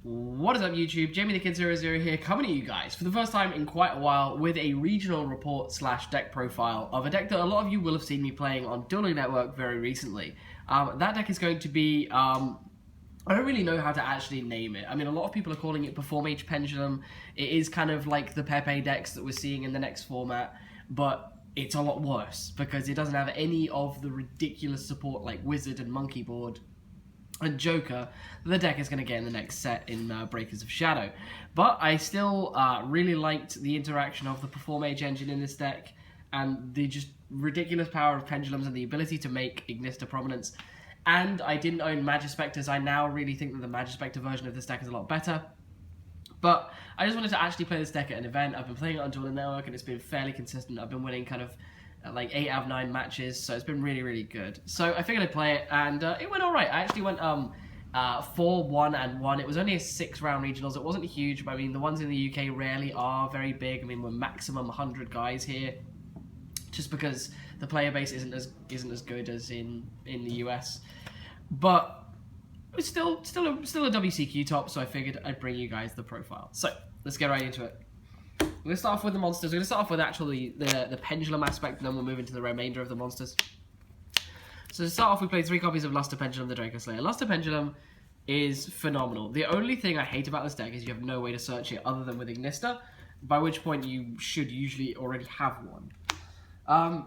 What is up YouTube, Jamie the Kid 00 here, coming to you guys for the first time in quite a while with a regional report / deck profile of a deck that a lot of you will have seen me playing on Dueling Network very recently. That deck is going to be, I don't really know how to actually name it. I mean, a lot of people are calling it Performage Pendulum. It is kind of like the Pepe decks that we're seeing in the next format, but it's a lot worse because it doesn't have any of the ridiculous support like Wizard and Monkey Board and Joker the deck is going to get in the next set in Breakers of Shadow. But I still really liked the interaction of the Performage engine in this deck and the just ridiculous power of Pendulums and the ability to make Igknights to prominence. And I didn't own Majespecters. I now really think that the Majespecter version of this deck is a lot better. But I just wanted to actually play this deck at an event. I've been playing it on Dueling Network and it's been fairly consistent. I've been winning kind of like 8 out of 9 matches, so it's been really, really good. So I figured I'd play it, and it went alright. I actually went 4-1-1. It was only a 6-round regionals. It wasn't huge, but I mean, the ones in the UK rarely are very big. I mean, we're maximum 100 guys here, just because the player base isn't as good as in the US. But it's still a WCQ top, so I figured I'd bring you guys the profile. So let's get right into it. We're going to start off with the monsters. We're going to start off with actually the pendulum aspect, and then we'll move into the remainder of the monsters. So to start off, we played 3 copies of Luster Pendulum, the Draco Slayer. Luster Pendulum is phenomenal. The only thing I hate about this deck is you have no way to search it other than with Igknights, by which point you should usually already have one.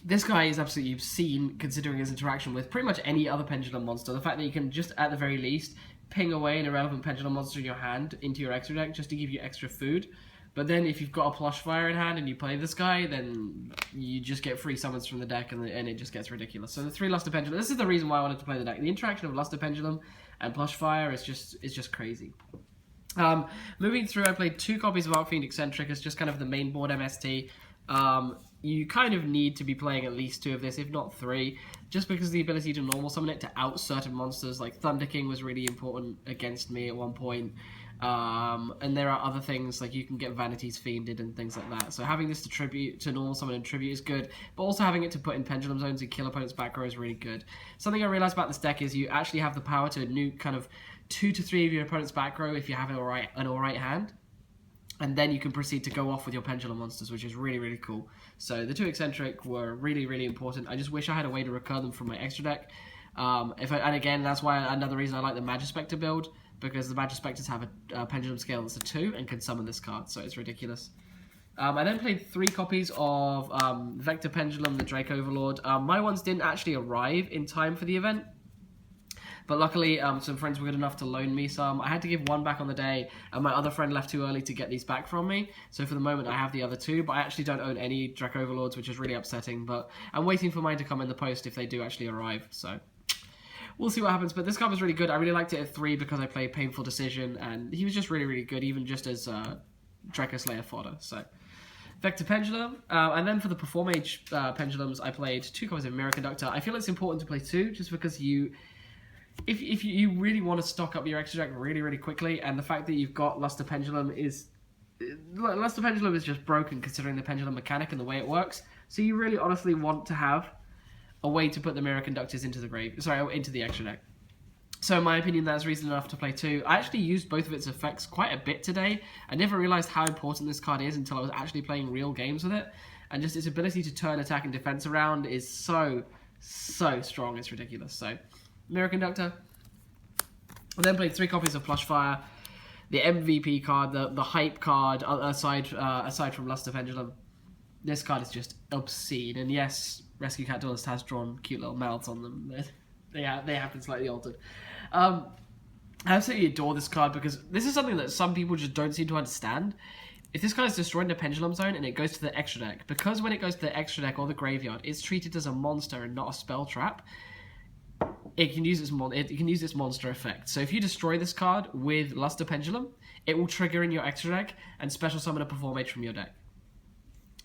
This guy is absolutely obscene, considering his interaction with pretty much any other pendulum monster. The fact that you can just, at the very least, ping away an irrelevant pendulum monster in your hand into your extra deck just to give you extra food. But then if you've got a plush fire in hand and you play this guy, then you just get free summons from the deck and it just gets ridiculous. So the 3 Luster Pendulum, this is the reason why I wanted to play the deck. The interaction of Luster Pendulum and plush fire is just crazy. Moving through, I played 2 copies of Arc Fiend Eccentric as just kind of the main board MST. You kind of need to be playing at least 2 of this, if not 3, just because the ability to normal summon it to out certain monsters, like Thunder King was really important against me at one point, and there are other things, like you can get Vanity's Fiended and things like that, so having this to normal summon and tribute is good, but also having it to put in pendulum zones and kill opponents' back row is really good. Something I realized about this deck is you actually have the power to nuke kind of 2 to 3 of your opponent's back row if you have an alright hand. And then you can proceed to go off with your pendulum monsters, which is really, really cool. So the 2 Eccentric were really, really important. I just wish I had a way to recur them from my extra deck. And again, that's why another reason I like the Majespecter build, because the Majespecters have a pendulum scale that's a 2 and can summon this card, so it's ridiculous. I then played 3 copies of Vector Pendulum, the Drake Overlord. My ones didn't actually arrive in time for the event, but luckily, some friends were good enough to loan me some. I had to give 1 back on the day, and my other friend left too early to get these back from me. So for the moment, I have the other 2, but I actually don't own any Draco Overlords, which is really upsetting. But I'm waiting for mine to come in the post if they do actually arrive. So we'll see what happens. But this card was really good. I really liked it at 3 because I played Painful Decision, and he was just really, really good, even just as Draco Slayer fodder. So Vector Pendulum, and then for the Performage Pendulums, I played 2 copies of Mirror Conductor. I feel it's important to play 2, just because if you really want to stock up your extra deck really, really quickly, and the fact that you've got Luster Pendulum is just broken considering the pendulum mechanic and the way it works. So you really honestly want to have a way to put the Mirror Conductors into the extra deck. So in my opinion, that's reason enough to play 2. I actually used both of its effects quite a bit today. I never realized how important this card is until I was actually playing real games with it. And just its ability to turn attack and defense around is so strong, it's ridiculous. So Mirror Conductor. I then played 3 copies of Plush Fire, the MVP card, the hype card, aside from Luster Pendulum. This card is just obscene, and yes, Rescue Cat Duelist has drawn cute little mouths on them. They have been slightly altered. I absolutely adore this card because this is something that some people just don't seem to understand. If this card is destroying the pendulum zone and it goes to the extra deck, because when it goes to the extra deck or the graveyard, it's treated as a monster and not a spell trap. It can use its monster effect. So if you destroy this card with Luster Pendulum, it will trigger in your extra deck and special summon a Performage from your deck.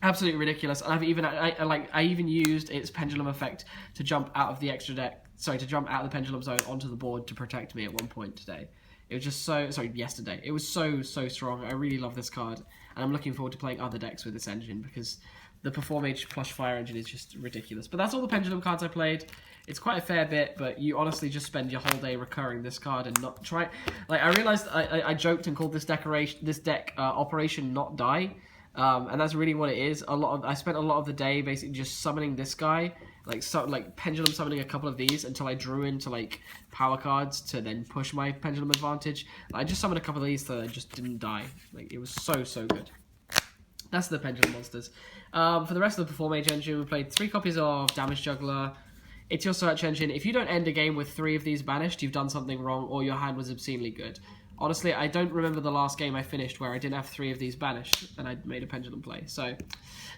Absolutely ridiculous. And I even used its pendulum effect to jump out of the extra deck. Sorry, to jump out of the pendulum zone onto the board to protect me at one point today. It was just yesterday. It was so strong. I really love this card, and I'm looking forward to playing other decks with this engine because the Performage plus Fire Engine is just ridiculous. But that's all the Pendulum cards I played. It's quite a fair bit, but you honestly just spend your whole day recurring this card and not try. Like, I realized I joked and called this deck Operation Not Die, and that's really what it is. I spent a lot of the day basically just summoning this guy, like pendulum summoning a couple of these until I drew into like power cards to then push my pendulum advantage. I just summoned a couple of these so I just didn't die. Like, it was so good. That's the Pendulum monsters. For the rest of the Performage engine, we played 3 copies of Damage Juggler. It's your search engine. If you don't end a game with 3 of these banished, you've done something wrong, or your hand was obscenely good. Honestly, I don't remember the last game I finished where I didn't have 3 of these banished, and I made a Pendulum play. So,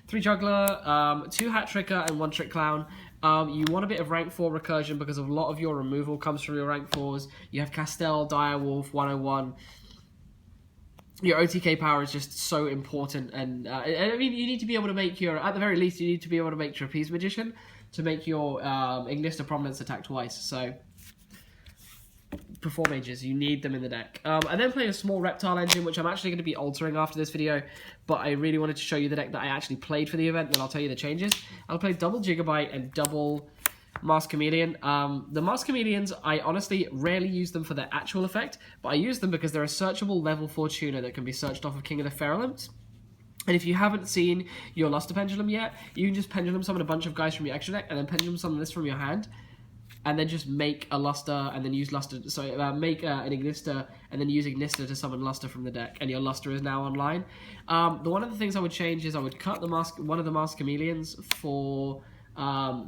3 Juggler, 2 Hat Tricker, and 1 Trick Clown. You want a bit of rank 4 recursion because a lot of your removal comes from your rank 4s. You have Castell, Direwolf, 101. Your OTK power is just so important, and I mean, you need to be able to make your, at the very least, you need to be able to make Trapeze Magician to make your Ignister Prominence attack twice. So, Performages, you need them in the deck. I then played a small Reptile engine, which I'm actually going to be altering after this video, but I really wanted to show you the deck that I actually played for the event, then I'll tell you the changes. I'll play double Gigabyte and double Mask Chameleon. The Mask Chameleons, I honestly rarely use them for their actual effect, but I use them because they're a searchable level 4 tuner that can be searched off of King of the Feralymphs. And if you haven't seen your Luster Pendulum yet, you can just Pendulum summon a bunch of guys from your extra deck, and then Pendulum summon this from your hand, and then just make a Luster, and then use Luster, make an Ignister, and then use Ignister to summon Luster from the deck, and your Luster is now online. One of the things I would change is I would cut one of the Mask Chameleons for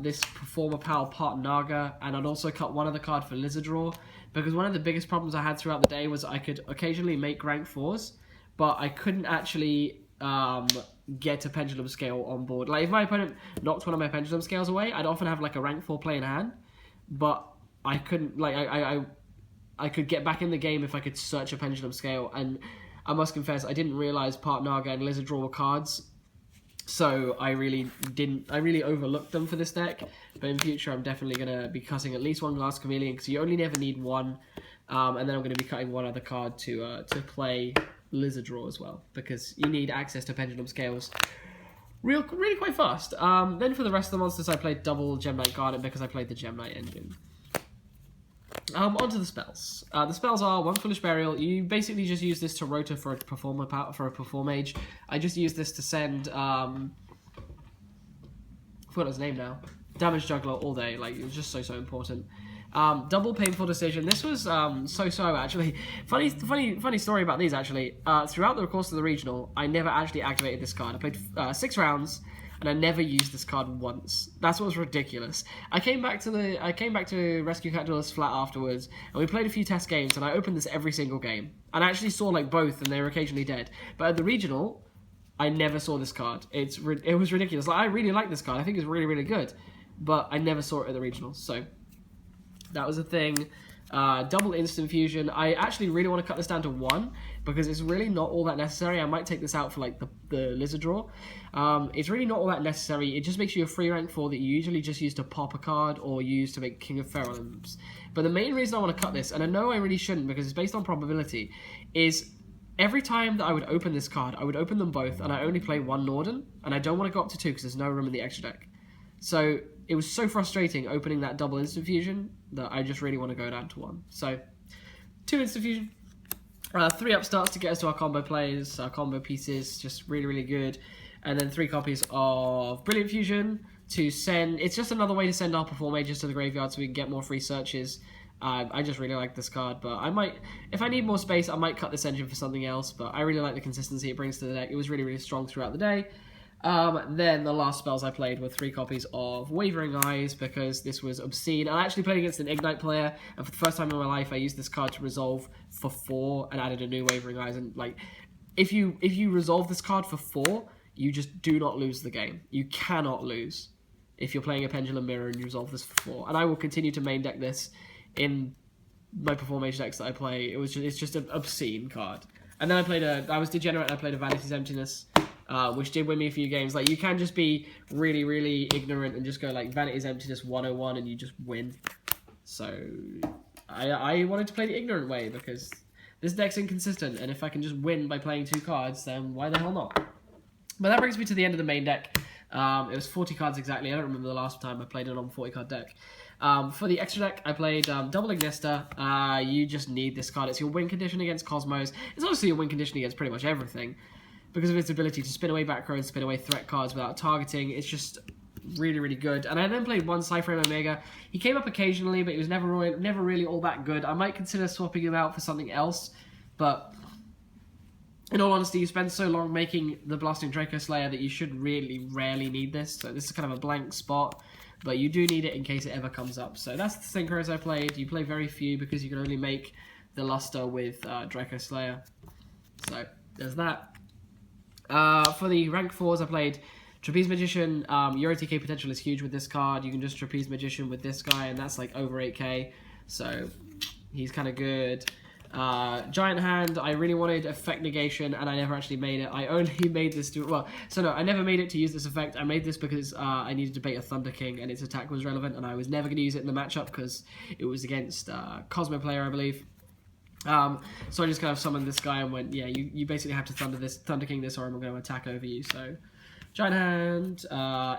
this Performer Power Part Naga, and I'd also cut one other card for Lizardraw, because one of the biggest problems I had throughout the day was I could occasionally make rank 4s, but I couldn't actually get a Pendulum Scale on board. Like, if my opponent knocked one of my Pendulum Scales away, I'd often have like a rank 4 play in hand, but I couldn't, like, I could get back in the game if I could search a Pendulum Scale, and I must confess, I didn't realize Part Naga and Lizardraw were cards, so I really overlooked them for this deck. But in future, I'm definitely going to be cutting at least one Glass Chameleon, because you only never need one, and then I'm going to be cutting one other card to play Lizardraw as well, because you need access to Pendulum Scales really quite fast. Then for the rest of the monsters, I played double Gem Knight Garden because I played the Gem Knight engine. Onto the spells. The spells are 1 Foolish Burial. You basically just use this to rotor for a Performage. I just use this to send I forgot his name now. Damage Juggler all day. Like, it was just so important. Double Painful Decision. This was so actually. Funny story about these actually. Throughout the course of the regional, I never actually activated this card. I played 6 rounds, and I never used this card once. That's what was ridiculous. I came back to Rescue Cat Duelist flat afterwards, and we played a few test games, and I opened this every single game, and I actually saw like both, and they were occasionally dead. But at the regional, I never saw this card. It was ridiculous. Like, I really like this card. I think it's really good, but I never saw it at the regional. So that was a thing. Double Instant Fusion. I actually really want to cut this down to 1 because it's really not all that necessary. I might take this out for like the Lizardraw. It's really not all that necessary. It just makes you a free rank 4 that you usually just use to pop a card or use to make King of Feralymphs. But the main reason I want to cut this, and I know I really shouldn't because it's based on probability, is every time that I would open this card, I would open them both, and I only play 1 Norden, and I don't want to go up to 2 because there's no room in the extra deck. So it was so frustrating opening that double Instant Fusion that I just really want to go down to 1. So 2 Instant Fusion, 3 Upstarts to get us to our combo plays, our combo pieces, just really good. And then 3 copies of Brilliant Fusion to send. It's just another way to send our Performages to the graveyard so we can get more free searches. I just really like this card, but I might, if I need more space, I might cut this engine for something else, but I really like the consistency it brings to the deck. It was really strong throughout the day. Then the last spells I played were 3 copies of Wavering Eyes because this was obscene. I actually played against an Ignite player, and for the first time in my life, I used this card to resolve for 4 and added a new Wavering Eyes. And like, if you resolve this card for 4, you just do not lose the game. You cannot lose if you're playing a Pendulum Mirror and you resolve this for 4. And I will continue to main deck this in my Performage decks that I play. It's just an obscene card. And then I was degenerate and I played a Vanity's Emptiness, which did win me a few games. Like, you can just be really ignorant and just go like Vanity's Emptiness 101 and you just win. So I wanted to play the ignorant way because this deck's inconsistent, and if I can just win by playing 2 cards, then why the hell not? But that brings me to the end of the main deck. It was 40 cards exactly. I don't remember the last time I played it on 40 card deck. For the extra deck, I played Double Ignister. You just need this card. It's your win condition against Cosmos. It's honestly your win condition against pretty much everything, because of its ability to spin away back row and spin away threat cards without targeting. It's just really, really good. And I then played one Cypher Omega. He came up occasionally, but he was never really all that good. I might consider swapping him out for something else, but in all honesty, you spend so long making the Blasting Draco Slayer that you should really rarely need this. So this is kind of a blank spot, but you do need it in case it ever comes up. So that's the synchros I played. You play very few because you can only make the Luster with Draco Slayer. So there's that. For the rank 4s, I played Trapeze Magician. Your OTK potential is huge with this card. You can just Trapeze Magician with this guy, and that's like over 8k. So he's kind of good. Giant Hand, I really wanted Effect Negation, and I never actually made it. I only made this to, I never made it to use this effect. I made this because I needed to bait a Thunder King, and its attack was relevant, and I was never going to use it in the matchup because it was against Kozmo player, I believe. So I just kind of summoned this guy and went, yeah, you basically have to Thunder King this, or I'm going to attack over you. So Giant Hand,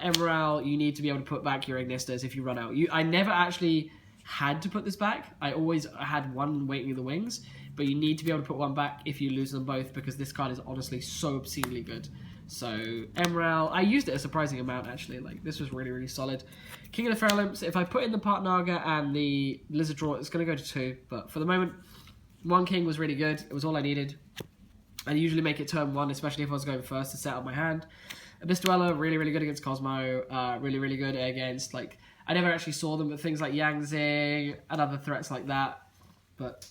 Emerald, you need to be able to put back your Ignisters if you run out. I never actually had to put this back. I always had one waiting in the wings, but you need to be able to put one back if you lose them both, because this card is honestly so obscenely good. So Emerald, I used it a surprising amount actually. Like, this was really, really solid. King of the Feral Imps, if I put in the Part Naga and the Lizard Draw, it's going to go to 2, but for the moment, 1 King was really good. It was all I needed. I usually make it turn 1, especially if I was going first to set up my hand. Abyss Dweller, really, really good against Kozmo. Really, really good against, like, I never actually saw them, but things like Yangzing and other threats like that. But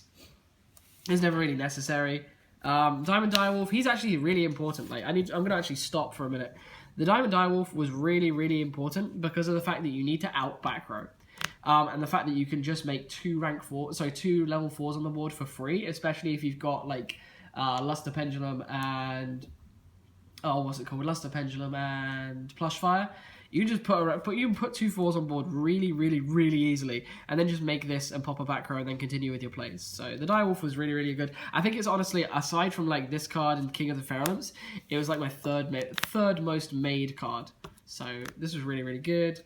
it's never really necessary. Diamond Direwolf, he's actually really important. Like, I'm going to actually stop for a minute. The Diamond Direwolf was really, really important because of the fact that you need to out back row. And the fact that you can just make 2 level 4s on the board for free, especially if you've got, like, Luster Pendulum and... Oh, what's it called? Luster Pendulum and Plush Fire. You can just put 2 4s on board really, really, really easily, and then just make this and pop a back row and then continue with your plays. So the Direwolf was really, really good. I think it's honestly, aside from like this card and King of the Feral Imps, it was like my third most made card. So this was really, really good.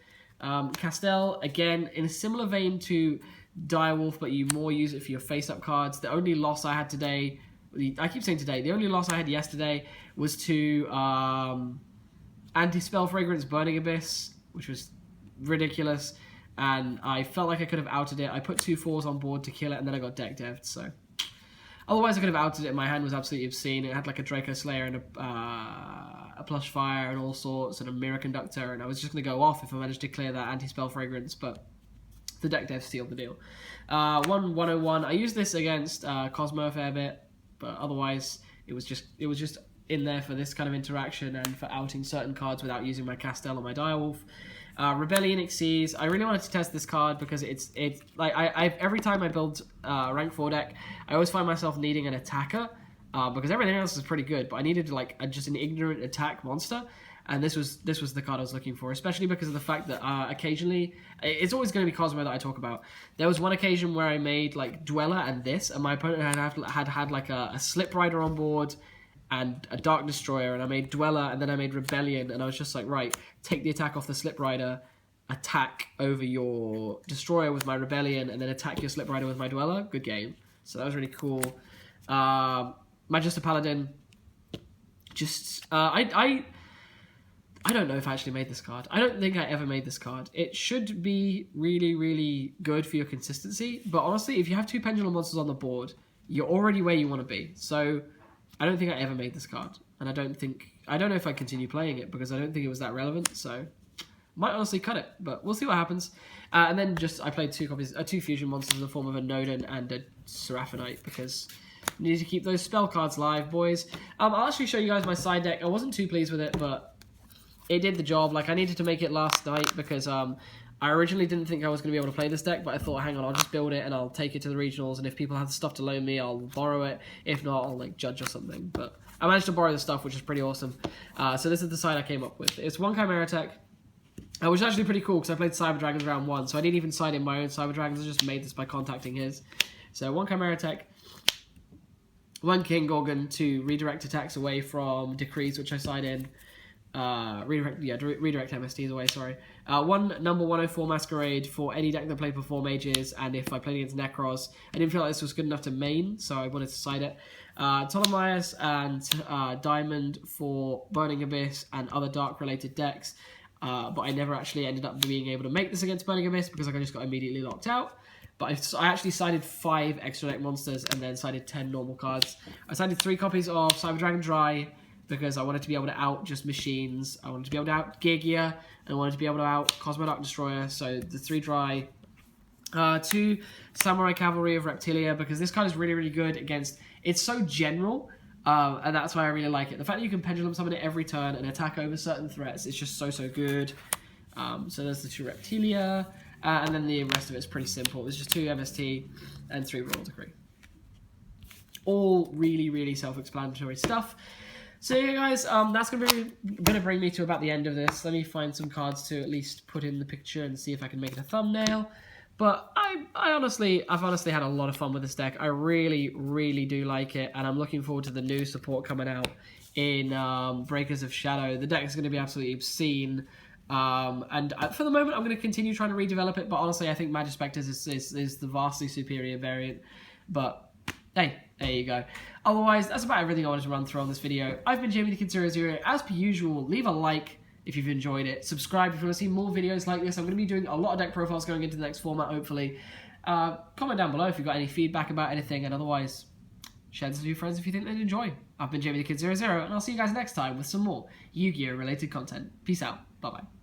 Castell, again, in a similar vein to Direwolf, but you more use it for your face-up cards. The only loss I had today, I keep saying today, the only loss I had yesterday was to Anti-Spell Fragrance Burning Abyss, which was ridiculous, and I felt like I could have outed it. I put 2 4s on board to kill it, and then I got deck dev'd, so... Otherwise, I could have outed it. My hand was absolutely obscene. It had like a Draco Slayer and a Plush Fire and all sorts, and a Mirror Conductor, and I was just going to go off if I managed to clear that Anti-Spell Fragrance, but the deck dev sealed the deal. 101. I used this against Kozmo a fair bit, but otherwise, it was just in there for this kind of interaction and for outing certain cards without using my Castell or my Direwolf. Rebellion Xyz. I really wanted to test this card because it's like every time I build rank 4 deck, I always find myself needing an attacker because everything else is pretty good, but I needed like just an ignorant attack monster, and this was the card I was looking for, especially because of the fact that occasionally it's always going to be Kozmo that I talk about. There was one occasion where I made like Dweller and this, and my opponent had like a Slip Rider on board and a Dark Destroyer, and I made Dweller, and then I made Rebellion, and I was just like, right, take the attack off the Slip Rider, attack over your Destroyer with my Rebellion, and then attack your Slip Rider with my Dweller. Good game. So that was really cool. Magister Paladin. Just, I don't know if I actually made this card. I don't think I ever made this card. It should be really, really good for your consistency, but honestly, if you have 2 Pendulum monsters on the board, you're already where you want to be. So I don't think I ever made this card, and I don't know if I continue playing it because I don't think it was that relevant, so might honestly cut it, but we'll see what happens. And then I played 2 fusion monsters in the form of a Nodin and a Seraphinite because I need to keep those spell cards live, boys. I'll actually show you guys my side deck. I wasn't too pleased with it, but it did the job. Like, I needed to make it last night because I originally didn't think I was going to be able to play this deck, but I thought, hang on, I'll just build it and I'll take it to the regionals, and if people have stuff to loan me, I'll borrow it. If not, I'll like judge or something. But I managed to borrow the stuff, which is pretty awesome. So this is the side I came up with. It's 1 Chimera Tech, which is actually pretty cool because I played Cyber Dragons round 1, so I didn't even side in my own Cyber Dragons. I just made this by contacting his. So 1 Chimera Tech, 1 King Gorgon to redirect attacks away from Decrees, which I side in. redirect MSTs away, sorry. One number 104 Masquerade for any deck that played Performages, and if I played against Necros, I didn't feel like this was good enough to main, so I wanted to side it. Ptolemaeus and Diamond for Burning Abyss and other dark-related decks, but I never actually ended up being able to make this against Burning Abyss because I just got immediately locked out. But I actually sided 5 extra deck monsters and then sided 10 normal cards. I sided 3 copies of Cyber Dragon Dry, because I wanted to be able to out just machines, I wanted to be able to out Gigia, and I wanted to be able to out Kozmo Dark Destroyer, so the 3 dry. 2 Samurai Cavalry of Reptilia, because this card is really, really good against, it's so general, and that's why I really like it. The fact that you can Pendulum Summon it every turn and attack over certain threats is just so, so good. So there's the 2 Reptilia, and then the rest of it's pretty simple. There's just 2 MST and 3 Royal Decree. All really, really self-explanatory stuff. So yeah, guys, that's gonna bring me to about the end of this. Let me find some cards to at least put in the picture and see if I can make it a thumbnail. But I've honestly had a lot of fun with this deck. I really, really do like it, and I'm looking forward to the new support coming out in Breakers of Shadow. The deck is going to be absolutely obscene. And for the moment, I'm going to continue trying to redevelop it. But honestly, I think Majespecters is the vastly superior variant. But hey, there you go. Otherwise, that's about everything I wanted to run through on this video. I've been Jamie the Kid 00. As per usual, leave a like if you've enjoyed it. Subscribe if you want to see more videos like this. I'm going to be doing a lot of deck profiles going into the next format, hopefully. Comment down below if you've got any feedback about anything. And otherwise, share this with your friends if you think they'd enjoy. I've been Jamie the Kid 00, and I'll see you guys next time with some more Yu-Gi-Oh! Related content. Peace out. Bye-bye.